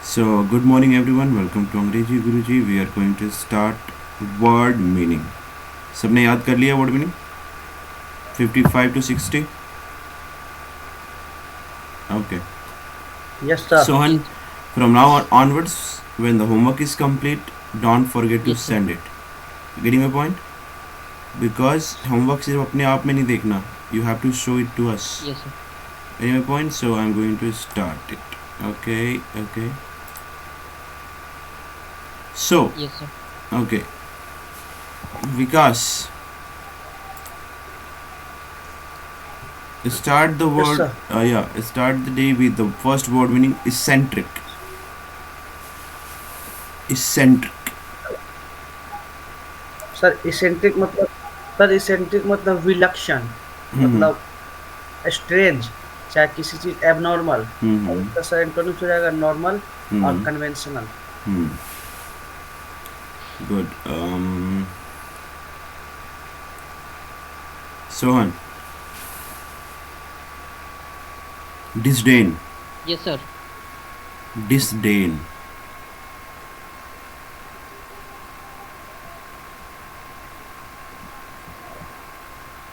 So, good morning everyone. Welcome to अंग्रेजी गुरुजी. We are going to start word meaning. सबने याद कर लिया word meaning? 55 to 60. Okay. Yes, sir. Sohan, Yes, from now onwards, when the homework is complete, don't forget to yes, sir. send it. Getting my point? Because homework सिर्फ अपने आप में नहीं देखना. You have to show it to us. Yes, sir. Getting my point? So I'm going to start it. Okay. So, Yes, sir. okay. Vikas, start the Yes, word. sir. Start the day with the first word meaning eccentric. Eccentric. Sir eccentric मतलब विलक्षण मतलब strange चाहे किसी चीज abnormal और उसका sir antonyms हो जाएगा नॉर्मल और conventional. Good. Sohan. Disdain. Yes, sir. Disdain.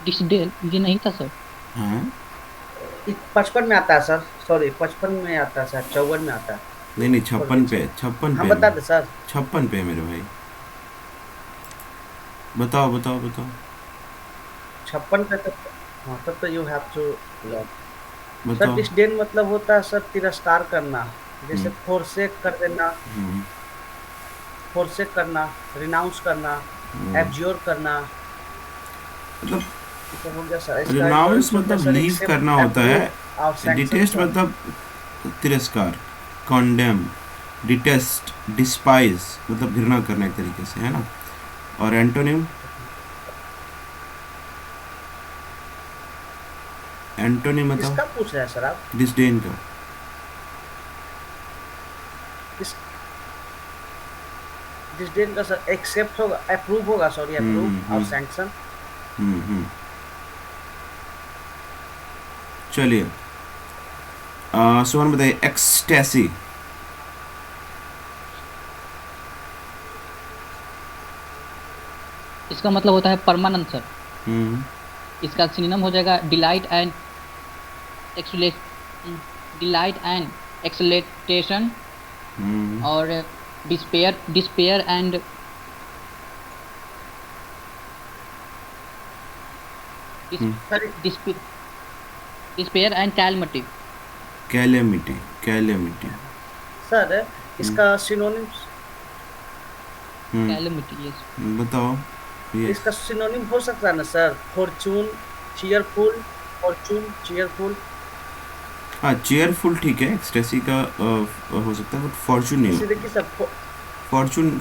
डिसडेल ये नहीं था सर। हाँ. 55 में आता है सर, सॉरी 55 में आता है सर, 54 में आता है। नहीं 56 हम पे बता दें सर, 56 पे मेरे भाई. बताओ. 56 पे तो हाँ तब तो यू हैव टू सर। बताओ. डिसडेन मतलब होता है सर तिरस्कार करना, जैसे फोरसेक कर देना, फोरसेक करना, रिनाउंस करना, एब्ज्योर करना, मतलब तो हो गया सर। इसका रिनाउंस एंटोनिम्स हो गया मतलब सर लीव एक्सेप्ट, करना होता है. अप्रूव और सैंक्शन डिटेस्ट सर। मतलब तिरस्कार. कॉन्डेम. डिटेस्ट. डिस्पाइज मतलब घृणा करना एक तरीके से, है ना. और एंटोनिम. एंटोनिम बताओ. किसका पूछ रहे हैं सर आप? डिस्डेन का. डिसडेन का सर एक्सेप्ट होगा, अप्रूव होगा, सॉरी अप्रूव और सैंक्शन। चलिए. सोहन बताइए. एक्सटेसी. इसका मतलब होता है परमानेंट सर। इसका सिनोनिम हो जाएगा डिलाइट एंड एक्सलेटेशन और despair and sir despair and calamity. Calamity. Sir इसका सिनोनिम्स, कैलमिटी यस। बताओ. इसका सिनोनिम हो सकता है ना sir? Fortune, cheerful, Fortune cheerful. हाँ, चेयरफुल ठीक है. एक्सटेसी का हो सकता है, बट फॉर्चून नहीं इसे होता. देखिए sir,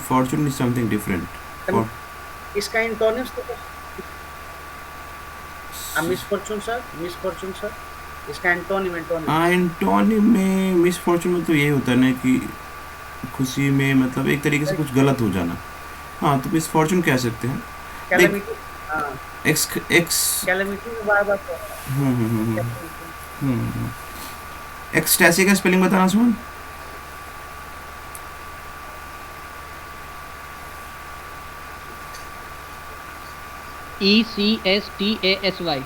Fortune is something different. इसका एंटोनिम्स तो मिसफॉर्चून सर, इसका एंटोनिम एंटोनिम में मिसफॉर्चून में तो यही होता है ना कि खुशी में मतलब एक तरीके से कुछ गलत हो जाना. हाँ, तो मिसफॉर्चून कह सकते हैं. देख. कैलेमिटी। हाँ, एक्स कैलेमिटी में बार-बार एक्सटेसी का स्पेलिंग बताना सुन. ECSTASY।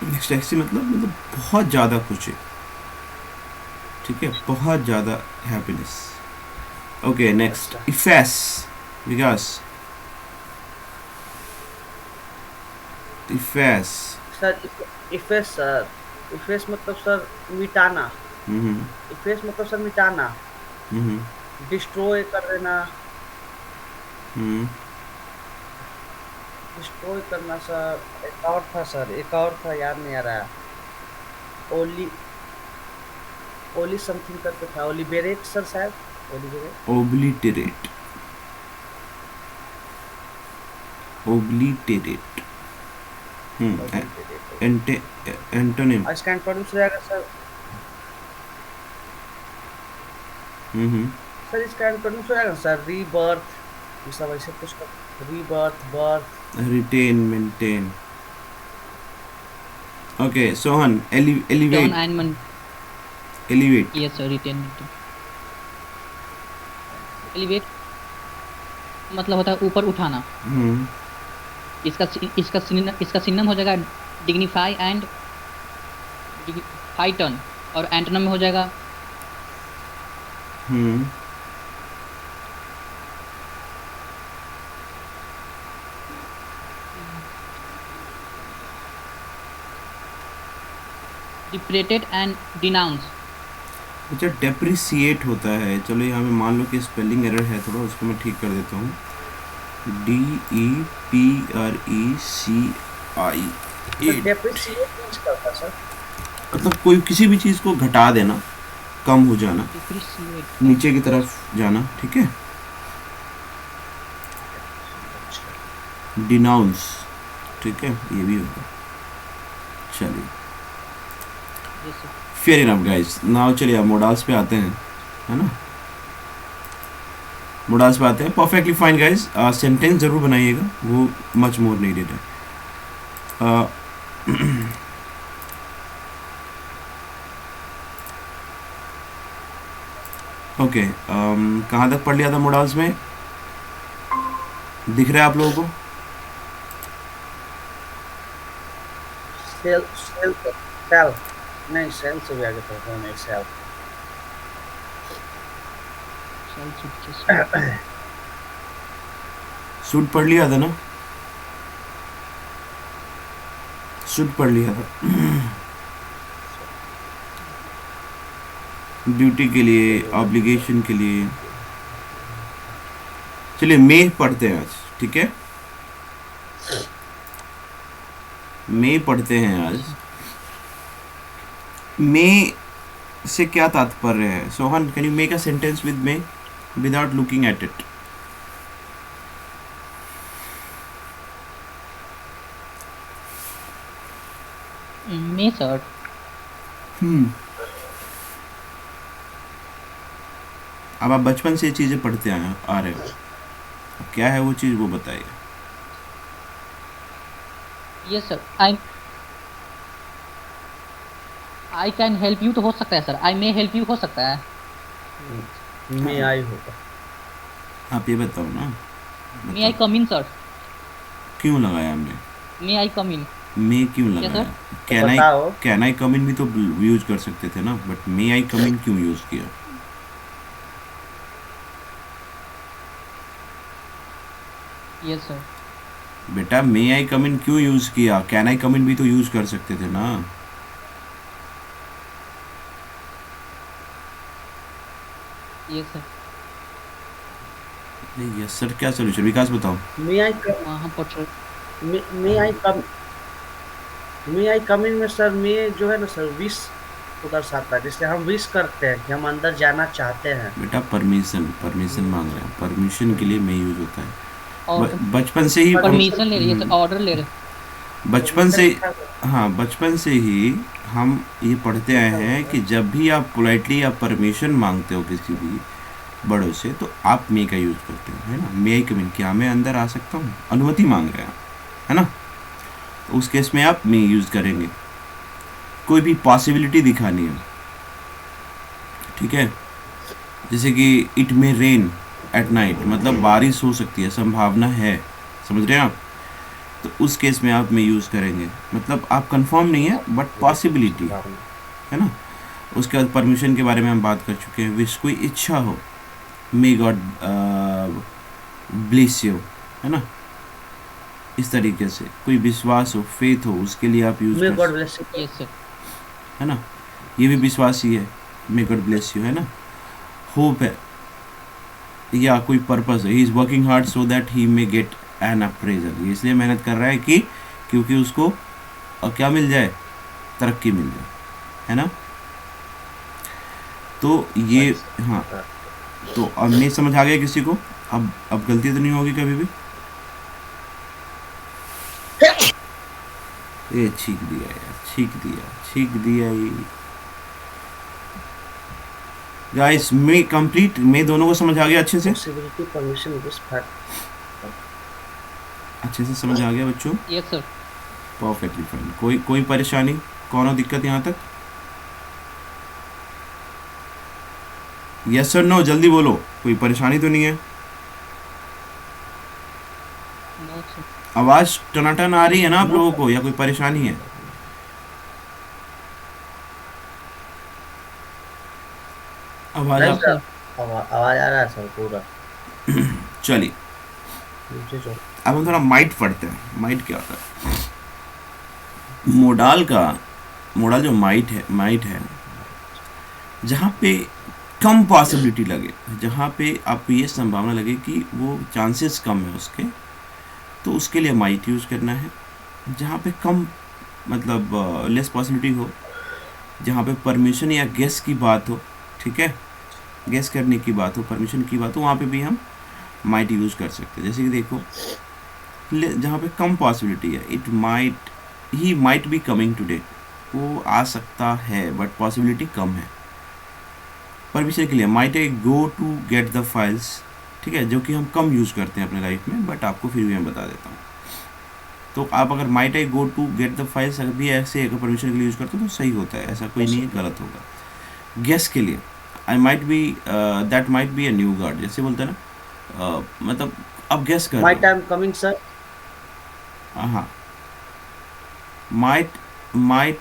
एक्सटेसी मतलब बहुत ज़्यादा खुशी. ठीक है, बहुत ज़्यादा हैप्पीनेस. Okay, next. इफेस. विकास. इफेस. सर इफेस मतलब सर मिटाना। इफेस मतलब सर मिटाना, डिस्ट्रॉय कर देना, डिस्ट्रॉय करना सर। एक और था याद नहीं आ रहा। ओली समथिंग करके था, ओलिबेरेट सर शायद, ओब्लिटेरेट. एंटोनिम. और इसका एंटोनिम्स हो जाएगा सर। सर इसका एंटोनिम्स हो जाएगा सर रीबर्थ, ये सब ऐसे कुछ rebirth, birth. Retain. Maintain. Okay, Sohan, elevate. Turn and Elevate. yes sir, retain. Elevate मतलब होता है ऊपर उठाना। हम्म इसका सिनोनिम हो जाएगा डिग्निफाई एंड हाइटन, और एंटोनिम में हो जाएगा हम्म डिप्रेटेड एंड डिनाउंस। अच्छा, डेप्रिसिएट होता है। चलो यहाँ पे मान लो कि स्पेलिंग एरर है थोड़ा, उसको मैं ठीक कर देता हूँ। DEPRECI तो डेप्रिसिएट मीन्स क्या होता है सर? मतलब कोई किसी भी चीज़ को घटा देना, कम हो जाना, डिप्रिसिएट। नीचे की तरफ जाना, ठीक है। अच्छा, डिनाउंस, ठीक है, ये भी होगा। चलिए, yes sir. Fair enough guys. Now चलिए अब मोडाल्स पे आते हैं, है ना। मोडाल्स पे आते हैं। Perfectly fine guys. सेंटेंस जरूर बनाइएगा, वो मच मोर नीडेड है। ओके, कहाँ तक पढ़ लिया था मोडाल्स में? दिख रहा है आप लोगों को? सेल सेल सेल नहीं, सेल से भी आगे पढ़ता हूँ, नहीं सेल। सूट पढ़ लिया था ना? सूट पढ़ लिया था ड्यूटी के लिए, ऑब्लिगेशन के लिए। चलिए मे पढ़ते हैं आज, ठीक है। मे पढ़ते हैं आज। मे से क्या तात्पर्य है? Sohan, can you make a sentence with may without looking at it? May sir. अब आप बचपन से ये चीज़ें पढ़ते आए आ रहे हो, अब क्या है वो चीज़, वो बताइए। Yes sir. I can help you तो हो सकता है sir, I may help you हो सकता है। मे आई होगा। आप ये बताओ ना, मे आई बताओ कम इन सर। क्यों लगाया हमने? मे आई कम इन। मे क्यों क्या लगाया? सर? तो बताओ। कैन आई कम इन भी तो यूज कर सकते थे ना, बट मे आई कम इन क्यों यूज किया? Yes sir. बेटा मे आई कम इन क्यों यूज किया? कैन आई कम इन भी तो यूज कर सकते थे ना। Yes sir. यस सर क्या सोल्यूशन? विकास बताओ। मे आई कम वहाँ पर मे आई कम मे आई कम इन में सर, मे जो है ना सर, विश को दर्शाता है, जिससे हम विश करते हैं कि हम अंदर जाना चाहते हैं। बेटा परमिशन, परमिशन मांग रहे हैं, परमिशन के लिए मे यूज होता है। ऑर्डर, बचपन से ही परमिशन ले रही है सर, ऑर्डर ले रहे। बचपन से, परमिशन हाँ बचपन से ही हम ये पढ़ते आए हैं कि जब भी आप पोलाइटली आप परमिशन मांगते हो किसी भी बड़ों से, तो आप मे का यूज़ करते हो, है ना। मे आई कम इन, क्या मैं अंदर आ सकता हूँ? अनुमति मांग रहे हैं, है ना। तो उस केस में आप मे यूज़ करेंगे। कोई भी पॉसिबिलिटी दिखानी है, ठीक है। जैसे कि it may rain at night, मतलब बारिश हो सकती है, संभावना है, समझ रहे हैं आप। तो उस केस में आप मे यूज़ करेंगे, मतलब आप कंफर्म नहीं है बट पॉसिबिलिटी, है ना। उसके बाद परमिशन के बारे में हम बात कर चुके हैं। विश, कोई इच्छा हो, मे गॉड ब्लेस यू, है ना। इस तरीके से कोई विश्वास हो, फेथ हो, उसके लिए आप यूज़ मे कर God bless you. Yes sir. है ना। ये भी विश्वास ही है, मे गॉड ब्लेस यू, है ना। होप है, या कोई पर्पस है, he is working hard so that he may get an appraisal, ये इसलिए मेहनत कर रहा है कि क्योंकि उसको क्या मिल जाए, तरक्की मिल जाए, है ना। तो ये, हाँ, तो अब नहीं समझ आ गया किसी को? अब गलती तो नहीं होगी कभी भी। ये छींक दिया यार, छींक दिया ये। गाइस मे कंप्लीट, मे दोनों को समझ आ गया अच्छे से? Possibility, permission, wish, fact. अच्छे से समझ आ गया बच्चों? Yes sir. Perfectly fine. कोई परेशानी, कौन दिक्कत यहाँ तक? यस और नो, जल्दी बोलो, कोई परेशानी तो नहीं है? No sir. आवाज टनाटन आ रही है ना आप नो लोगों सर। को, या कोई परेशानी है? आवाज नहीं आप, सर, आवाज आ रहा है सर पूरा। चलिए नीचे जो अब हम थोड़ा माइट पढ़ते हैं। माइट क्या होता है? मोडाल का, मोडाल जो माइट है, जहाँ पे कम पॉसिबिलिटी लगे, जहाँ पे आपको ये संभावना लगे कि वो चांसेस कम है उसके, तो उसके लिए माइट यूज़ करना है। जहाँ पे कम मतलब लेस पॉसिबिलिटी हो, जहाँ पे परमिशन या गेस की बात हो, ठीक है, गेस करने की बात हो, परमिशन की बात हो, वहाँ पे भी हम माइट यूज़ कर सकते हैं। जैसे कि देखो, जहाँ पे कम पॉसिबिलिटी है, it might, he might be coming today, वो आ सकता है बट पॉसिबिलिटी कम है। परमिशन के लिए might I go to get the files, ठीक है, जो कि हम कम यूज़ करते हैं अपने लाइफ में, बट आपको फिर भी मैं बता देता हूँ। तो आप अगर might I go to get the files अगर भी ऐसे अगर परमिशन के लिए यूज़ करते हो तो सही होता है, ऐसा कोई नहीं है गलत होगा। गेस के लिए I might be, that might be a new guard, जैसे बोलते हैं ना, मतलब अब गेस कर माय रहे टाइम कमिंग सर। हो। हाँ, माइट, माइट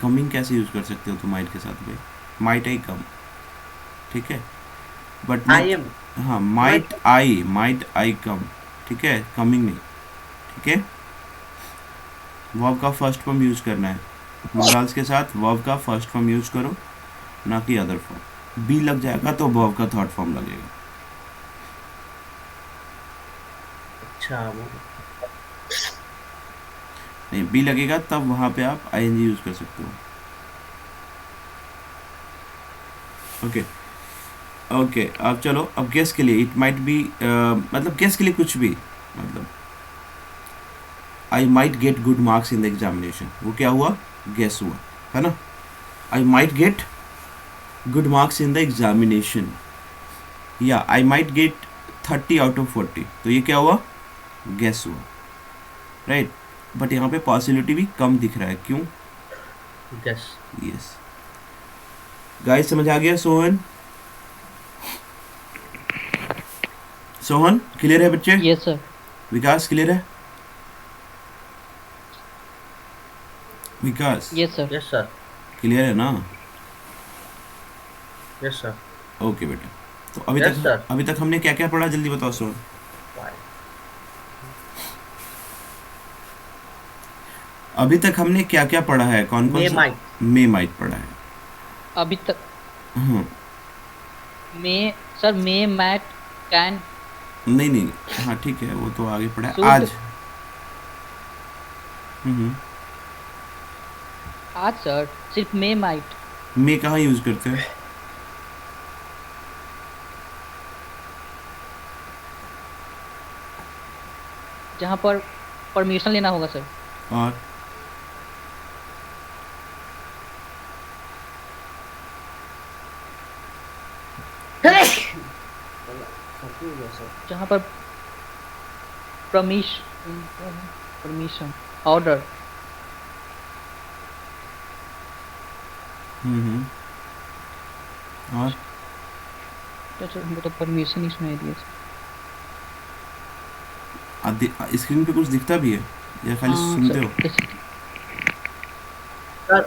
कमिंग कैसे यूज़ कर सकते हो तो माइट के साथ में, माइट आई कम, ठीक है, बट आई नॉट, एम हाँ, माय माइट आई कम, ठीक है, कमिंग नहीं, ठीक है। वर्ब का फर्स्ट फॉर्म यूज़ करना है, मोडाल्स के साथ वर्ब का फर्स्ट फॉर्म यूज़ करो, ना कि अदर फॉर्म। बी लग जाएगा तो वर्ब का थर्ड फॉर्म लगेगा। अच्छा नहीं, बी लगेगा तब वहाँ पे आप आई एन जी यूज़ कर सकते हो। ओके ओके, अब चलो, अब गेस के लिए इट माइट बी, मतलब गेस के लिए कुछ भी, मतलब I might get good marks in the examination, वो क्या हुआ, गेस हुआ, है ना। I might get good marks in the examination, या I might get 30 out of 40, तो ये क्या हुआ, गेस हुआ, राइट। बट यहाँ पे पॉसिबिलिटी भी कम दिख रहा है, क्यों? गेस। यस गाइस, समझ आ गया? सोहन, सोहन क्लियर है बच्चे? Yes sir. विकास क्लियर है? Vikas yes sir. Yes sir. Clear है ना? Yes sir. ओके बेटा, तो अभी यस तक, सर। अभी तक हमने क्या क्या पढ़ा, जल्दी बताओ सोहन। अभी तक हमने क्या क्या पढ़ा है, कौन कौन मे सा? माइट। मे माइट पढ़ा है। अभी तक हाँ, मे, सर मे मैट कैन नहीं नहीं, हाँ ठीक है, वो तो आगे पढ़ा है शुड। आज। आज सर सिर्फ मे माइट। मे कहाँ यूज करते हैं? जहाँ पर परमिशन लेना होगा सर। और जहाँ पर परमिशन ऑर्डर। और सर हमको तो परमिशन ही सुनाई दिया स्क्रीन पे कुछ दिखता भी है या खाली सुनते हो? सर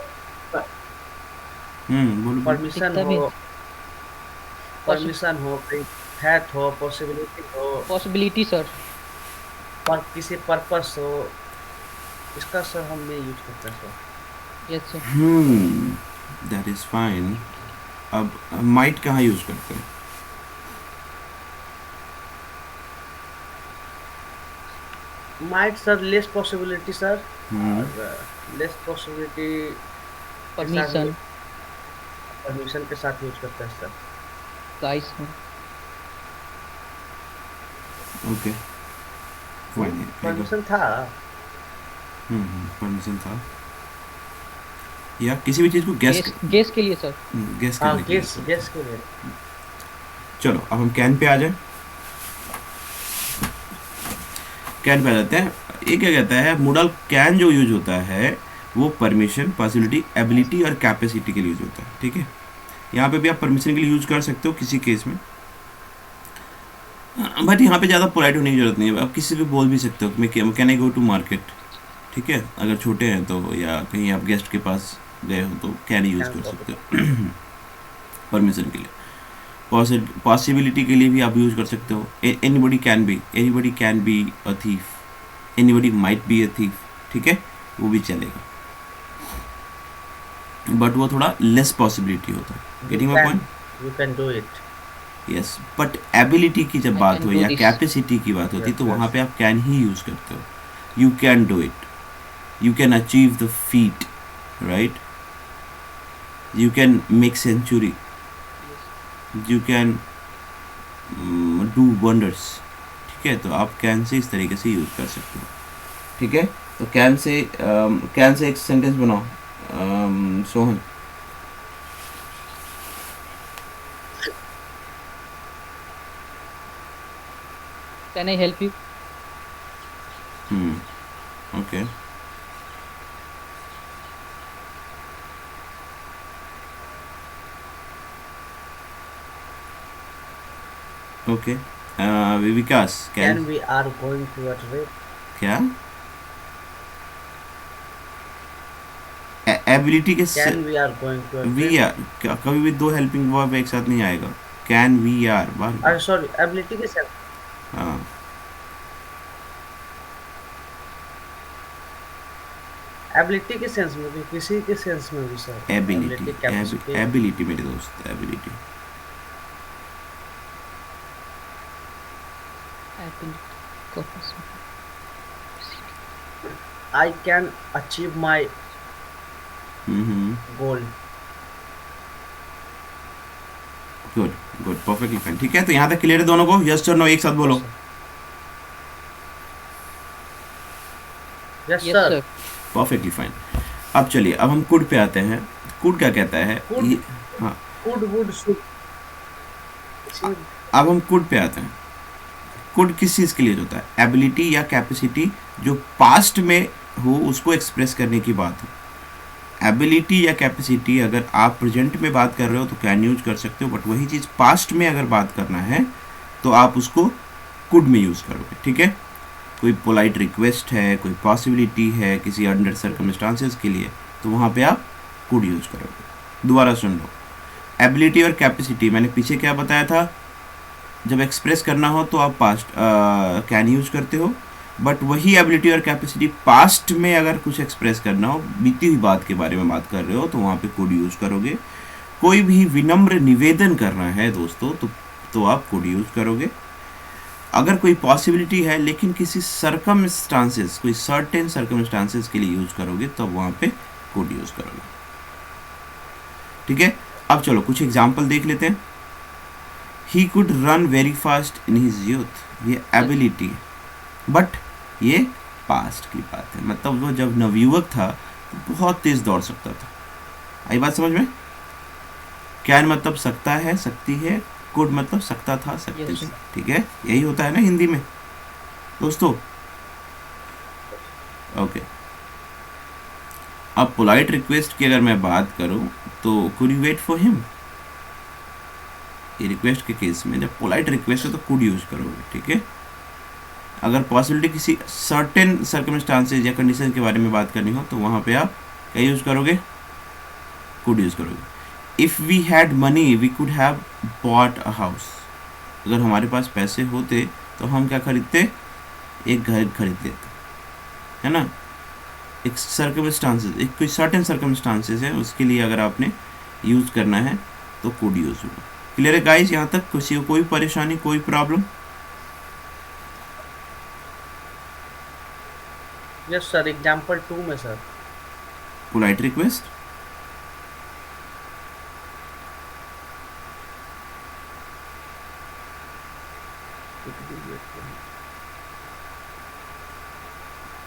बोलो बोलो। परमिशन दिखता भी हो, है। परमिशन हो, कहीं थ्रेट हो, पॉसिबिलिटी हो, पॉसिबिलिटी सर। पर किसी पर्पस हो, इसका सर हम नहीं यूज करते sir. Yes sir. That is fine. अब माइट कहाँ यूज करते हैं? Might sir less possibility sir, less possibility permission permission के साथ यूज करते हैं sir. Guys okay fine, permission था। परमिशन था, या किसी भी चीज को गैस गेस के लिए सर। गैस हाँ करने के लिए। गेस के लिए। चलो अब हम कैन पे आ जाए। कैन पे आ जाते हैं। ये क्या कहता है, मोडल कैन जो यूज होता है वो परमिशन, पॉसिबिलिटी, एबिलिटी और कैपेसिटी के लिए यूज होता है, ठीक है। यहाँ पे भी आप परमिशन के लिए यूज़ कर सकते हो किसी केस में, बट यहाँ पे ज़्यादा पोलाइट होने की ज़रूरत नहीं है। आप किसी भी बोल भी सकते हो कि मैं can I go to market, ठीक है, अगर छोटे हैं तो, या कहीं आप गेस्ट के पास गए हो तो कैन यूज़ कर सकते हो परमिशन के लिए। पॉसिबिलिटी के लिए भी आप यूज़ कर सकते हो, anybody can be a thief, anybody might be a thief, ठीक है, वो भी चलेगा, बट वो थोड़ा लेस पॉसिबिलिटी होता है। Getting my point? You can do it. Yes, but ability की जब I बात can हो do या this. कैपेसिटी की बात होती Yes, तो वहाँ yes. पे आप कैन ही यूज़ करते हो। You can do it, you can achieve the feat, right, you can make century, you can do wonders, ठीक है, तो आप कैन से इस तरीके से यूज़ कर सकते हो, ठीक है। तो कैन से एक सेंटेंस बनाओ, Sohan. Can I help you? Okay, okay, Vikas Can we are going to a trip? क्या एबिलिटी के Can we are going to a we trip? Are, कभी भी दो हेल्पिंग वर्ब एक साथ नहीं आएगा। कैन वी आर बार, Sorry, ability के साथ हाँ, एबिलिटी के सेंस में भी, किसी के सेंस में भी सर। Ability, capacity. एबिलिटी मेरे दोस्त, ability. I can achieve my goal. Good good, perfectly fine, ठीक है। तो यहाँ तक क्लियर है दोनों को? यस और नो एक साथ बोलो। Yes Yes, sir. sir. Perfectly fine. अब चलिए, अब हम कुड पे आते हैं। कुड क्या कहता है? Could. हाँ, Could, would, should. अब हम कुड पे आते हैं। कुड किस चीज़ के लिए होता है? एबिलिटी या कैपेसिटी जो पास्ट में हो उसको एक्सप्रेस करने की बात हो। एबिलिटी या कैपेसिटी अगर आप प्रेजेंट में बात कर रहे हो तो कैन यूज कर सकते हो, बट वही चीज़ पास्ट में अगर बात करना है तो आप उसको कुड में यूज़ करोगे, ठीक है। कोई पोलाइट रिक्वेस्ट है, कोई पॉसिबिलिटी है किसी अंडर सर्कमस्टांसेस के लिए, तो वहाँ पे आप कुड यूज़ करोगे। दोबारा सुन लो, एबिलिटी और कैपेसिटी मैंने पीछे क्या बताया था, जब एक्सप्रेस करना हो तो आप पास्ट कैन यूज करते हो, बट वही एबिलिटी और कैपेसिटी पास्ट में अगर कुछ एक्सप्रेस करना हो, बीती हुई बात के बारे में बात कर रहे हो, तो वहाँ पे कुड यूज करोगे। कोई भी विनम्र निवेदन करना है दोस्तों तो आप कुड यूज करोगे। अगर कोई पॉसिबिलिटी है लेकिन किसी सर्कमस्टांसेस, कोई सर्टेन सर्कमस्टांसेस के लिए यूज करोगे तो वहाँ पे कुड यूज करोगे, ठीक है। अब चलो कुछ एग्जाम्पल देख लेते हैं। He could run very fast in his youth, ये एबिलिटी है, बट ये पास्ट की बात है, मतलब वो जब नवयुवक था तो बहुत तेज दौड़ सकता था। आई बात समझ में? कैन मतलब सकता है, सकती है, कुड मतलब सकता था, सकती Yes, थी, ठीक है। यही होता है ना हिंदी में दोस्तों। ओके, अब पोलाइट रिक्वेस्ट की अगर मैं बात करूं तो could you wait for him, ये रिक्वेस्ट के केस में जब पोलाइट रिक्वेस्ट है तो कुड यूज करोगे, ठीक है। अगर पॉसिबिलिटी किसी सर्टेन सर्कमस्टांसेस या कंडीशन के बारे में बात करनी हो तो वहाँ पे आप क्या यूज़ करोगे? कुड यूज़ करोगे। If we had money we could have bought a house, अगर हमारे पास पैसे होते तो हम क्या खरीदते? एक घर खरीद लेते, है ना। एक सर्कमस्टांसेस, एक कोई सर्टेन सर्कमस्टांसेस है, उसके लिए अगर आपने यूज़ करना है तो कुड यूज़ होगा। क्लियर है गाइस? यहाँ तक किसी को कोई परेशानी, कोई प्रॉब्लम? यस सर, एग्जाम्पल 2 में सर। पोलाइट रिक्वेस्ट,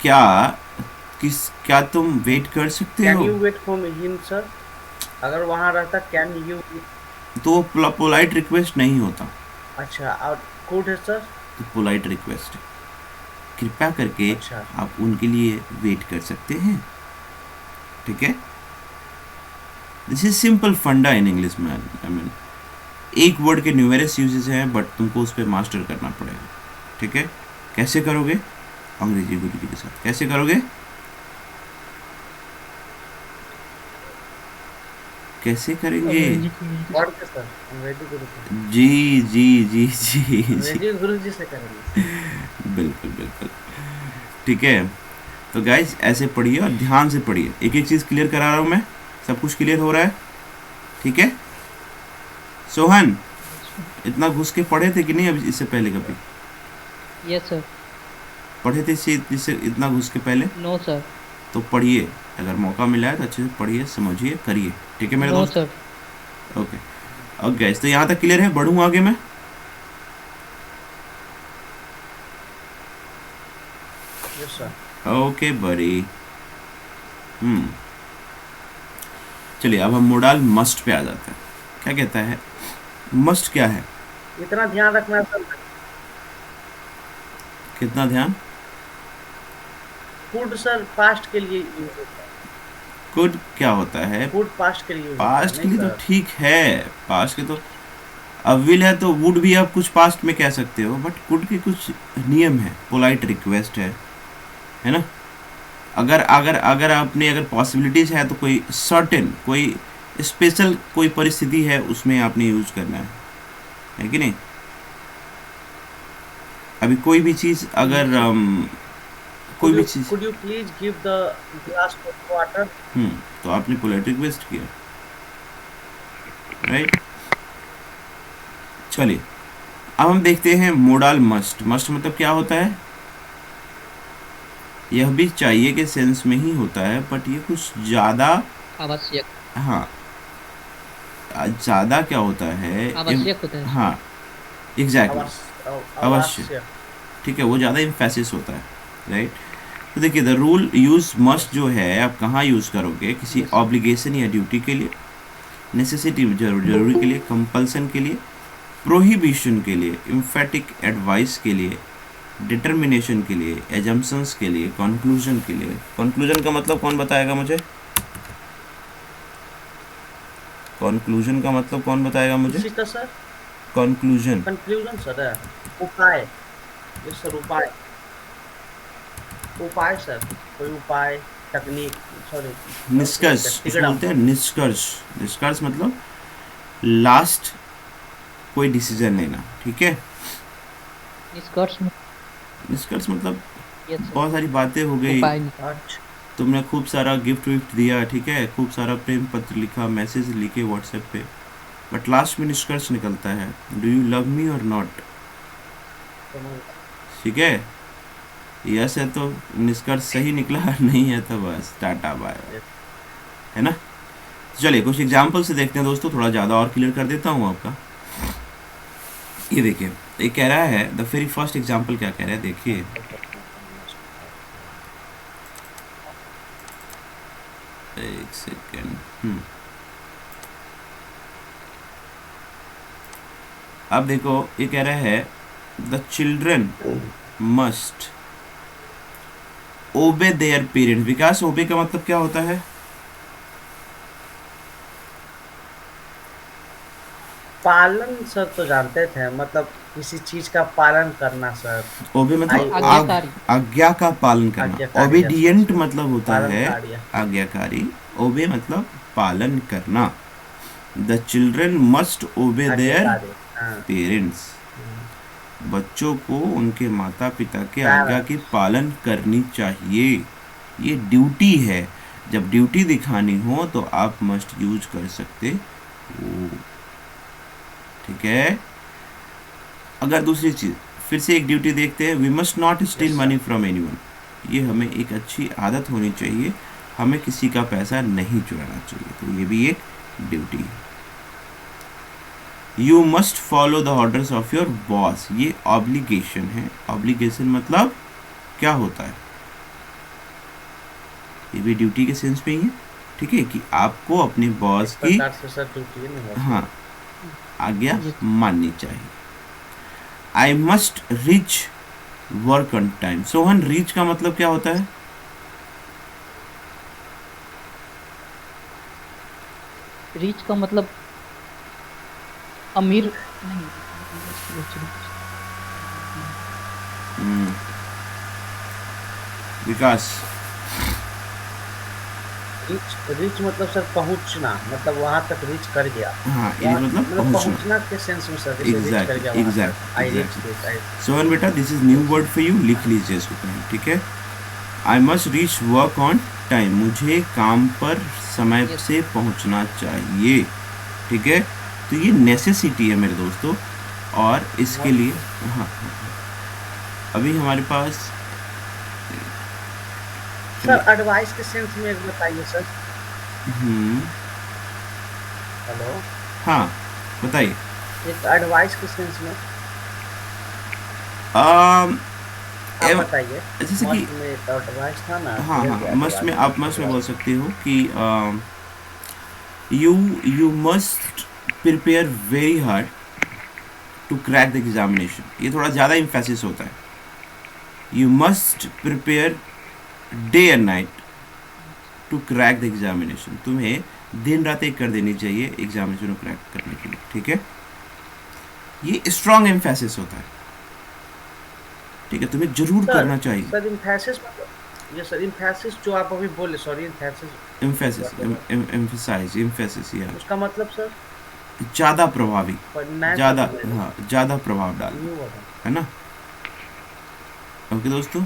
क्या तुम वेट कर सकते कैन हो? You wait for him sir? अगर वहाँ रहता कैन यू, तो पोलाइट रिक्वेस्ट नहीं होता, अच्छा, और कुड है सर? तो पोलाइट रिक्वेस्ट है। कृपया करके अच्छा। आप उनके लिए वेट कर सकते हैं, ठीक है। दिस इज सिंपल फंडा in English man. I mean एक वर्ड के न्यूमेरस यूजेस हैं बट तुमको उस पर मास्टर करना पड़ेगा, ठीक है। कैसे करोगे? अंग्रेजी गुरु जी के साथ। कैसे करोगे? कैसे करेंगे? पढ़ के सर, अंग्रेजी गुरु से, जी जी जी जी जी अंग्रेजी गुरु जी से करेंगे। बिल्कुल बिल्कुल, ठीक है। तो गाइज ऐसे पढ़िए और ध्यान से पढ़िए, एक एक चीज़ क्लियर करा रहा हूँ मैं, सब कुछ क्लियर हो रहा है, ठीक है। सोहन, इतना घुस के पढ़े थे कि नहीं अभी इससे पहले कभी? Yes sir. पढ़े थे इससे इतना घुस के पहले? No sir. तो पढ़िए, अगर मौका मिला है तो अच्छे से पढ़िए, समझिए, करिए, ठीक है मेरे नो दोस्त। सर। ओके ओके गाइस, तो यहाँ तक क्लियर है, बढ़ूँ आगे मैं? Yes sir. ओके बड़ी। चलिए अब हम मोडाल मस्ट पे आ जाते हैं। क्या कहता है मस्ट? क्या है? इतना ध्यान रखना सर, कितना ध्यान? फूड सर पास्ट के लिए यूज होता है। कुड क्या होता है? फूड पास्ट के लिए यूज होता है, पास्ट के नहीं लिए तो सर? ठीक है, पास्ट के तो अविल है तो वुड भी आप कुछ पास्ट में कह सकते हो, बट कुड के कुछ नियम है, पोलाइट रिक्वेस्ट है ना। अगर अगर अगर आपने अगर पॉसिबिलिटीज है तो कोई सर्टेन कोई स्पेशल कोई परिस्थिति है उसमें आपने यूज करना है कि नहीं। अभी कोई भी चीज़ अगर कोई भी चीज़, Could you please give the glass of water? तो आपने पोलाइट रिक्वेस्ट किया, राइट। चलिए अब हम देखते हैं मोडाल मस्ट। मस्ट मतलब क्या होता है? यह भी चाहिए के सेंस में ही होता है, बट ये कुछ ज़्यादा आवश्यक। हाँ, ज़्यादा क्या होता है? आवश्यक होता है। हाँ एग्जैक्टली, अवश्य, अवश्य। ठीक है, वो ज़्यादा इम्फेसिस होता है, राइट। तो देखिए द रूल यूज़ मस्ट जो है आप कहाँ यूज़ करोगे? किसी ऑब्लिगेशन या ड्यूटी के लिए, नेसेसिटी जरूरी के लिए, कंपल्सन के लिए, प्रोहिबिशन के लिए, इम्फेटिक एडवाइस के लिए, डिटर्मिनेशन के लिए, एजम्पशंस के लिए, कंक्लूजन के लिए। कंक्लूजन का मतलब कौन बताएगा मुझे? कंक्लूजन का मतलब कौन बताएगा मुझे? किसी का सर? कंक्लूजन कंक्लूजन सर है, उपाय। यस सर, उपाय। उपाय सर, कोई उपाय, तकनीक, सॉरी, निष्कर्ष बोलते हैं, निष्कर्ष। निष्कर्ष मतलब लास्ट कोई डिसीजन लेना, ठीक है। निष्कर्ष मतलब बहुत सारी बातें हो गई, तुमने खूब सारा गिफ्ट विफ्ट दिया, ठीक है, खूब सारा प्रेम पत्र लिखा, मैसेज लिखे व्हाट्सएप पे, बट लास्ट में निष्कर्ष निकलता है, डू यू लव मी और नॉट, ठीक है। यस है तो निष्कर्ष सही निकला, नहीं है तो बस टाटा बाय, है ना। चलिए कुछ एग्जाम्पल से देखते हैं दोस्तों, थोड़ा ज़्यादा और क्लियर कर देता हूँ आपका। ये देखिए, ये कह रहा है द वेरी फर्स्ट एग्जाम्पल क्या कह रहा है, देखिए। एक सेकेंड, अब देखो ये कह रहा है the children must obey their parent. Vikas, obey का मतलब क्या होता है? पालन सर तो जानते थे, मतलब किसी चीज का पालन करना सर। ओबे मतलब आज्ञाकारी। आज्ञा का पालन करना। आज्ञाकारी, ओबीडियंट मतलब होता है पालनकारी। आज्ञाकारी, ओबे मतलब पालन करना। The children must obey there हाँ। पेरेंट्स। बच्चों को उनके माता पिता के आज्ञा की पालन करनी चाहिए, ये ड्यूटी है। जब ड्यूटी दिखानी हो तो आप मस्ट यूज कर सकते हो, ठीक है। अगर दूसरी चीज, फिर से एक ड्यूटी देखते हैं, we must not steal money from anyone. ये हमें एक अच्छी आदत होनी चाहिए, हमें किसी का पैसा नहीं चुराना चाहिए, तो ये भी एक ड्यूटी है। You must follow the orders of your boss, ये ऑब्लिगेशन है। ऑब्लिगेशन मतलब क्या होता है? ये भी ड्यूटी के सेंस में ही है, ठीक है, कि आपको अपने बॉस की हाँ आज्ञा माननी चाहिए। आई must reach work on time. Sohan, reach का मतलब क्या होता है? रीच का मतलब अमीर नहीं। विकास, रीच रीच मतलब सर पहुंचना, मतलब वहां तक रीच कर गया। हाँ ये वहाँ मतलब मतलब पहुंचना। पहुंचना के सेंस में सर, जैसे रीच कर गया एग्जैक्ट वहां तक, exact I reach exactly. This I. Sohan बेटा, this is new word for you, लिख लीजिए इसको कहीं, ठीक है। I must reach work on time, मुझे काम पर समय Yes, से पहुंचना चाहिए, ठीक है। तो ये नेसेसिटी है मेरे दोस्तों, और इसके लिए हाँ, अभी हमारे पास सर एडवाइस के सेंस में एक बताइए सर। हेलो। हाँ बताइए। एक एडवाइस के सेंस में आम, आप एव- बताइए। जैसे कि मस्ट में एक एडवाइस था ना, हाँ क्लियर हाँ, किया मस्ट में, एडवाइस आप मस्ट में बोल सकते हो कि you must prepare very hard to crack the examination. ये थोड़ा ज़्यादा इम्फेसिस होता है। You must prepare day and night to crack the examination. तुम्हें दिन रात एक कर देनी चाहिए एग्जामिनेशन को क्रैक करने के लिए, ठीक है। ये स्ट्रॉन्ग एम्फेसिस होता है, ठीक है, तुम्हें जरूर सर। करना चाहिए। सर इम्फेसिस मतलब, ये सर इम्फेसिस जो आप अभी बोले, सॉरी इम्फेसिस एम्फेसिस, मतलब एम्फेसाइज, एम्फेसिस, या उसका मतलब सर, ज़्यादा प्रभावी, पर नया ज़्यादा, शब्द मेरे हाँ ज़्यादा प्रभाव डालना, न्यू वर्ड है ना। ओके दोस्तों,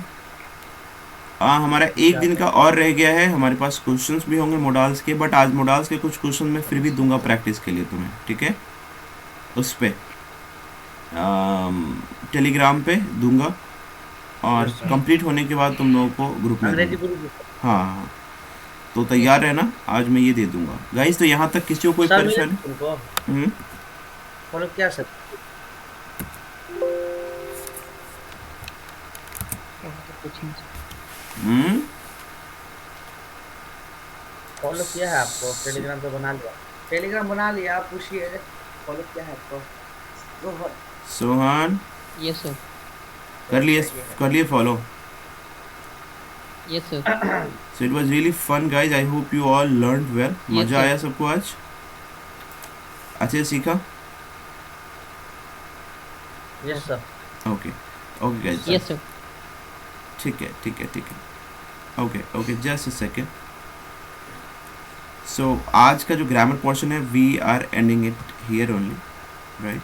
हमारा एक दिन का और रह गया है। हमारे पास क्वेश्चंस भी होंगे मोडाल्स के, बट आज मोडाल्स के कुछ क्वेश्चन मैं फिर भी दूंगा प्रैक्टिस के लिए तुम्हें, ठीक है। उस पर टेलीग्राम पे दूंगा, और Yes, sir. कंप्लीट होने के बाद तुम लोगों को ग्रुप में अंग्रेजी दूंगा। गुरु जी। हाँ हाँ, तो तैयार रहना, आज मैं ये दे दूंगा गाइस। तो यहाँ तक किसी को कोई सर परेशानी? उनको हम्म, फॉलो क्या सर? हम्म, फॉलो किया है आपको? टेलीग्राम पे बना लिया? टेलीग्राम बना लिया, आप पूछिए। फॉलो किया है आपको? सोहन यस सर, कर लिए follow. Yes sir, so it was really fun guys, I hope you all learned well. Yes, मज़ा sir. आया सबको आज, अच्छे से सीखा। Yes sir. Okay okay guys, yes sir. ठीक है ठीक है ठीक है, okay okay, just a second. So आज का जो ग्रामर पोर्शन है, we are ending it here only, right.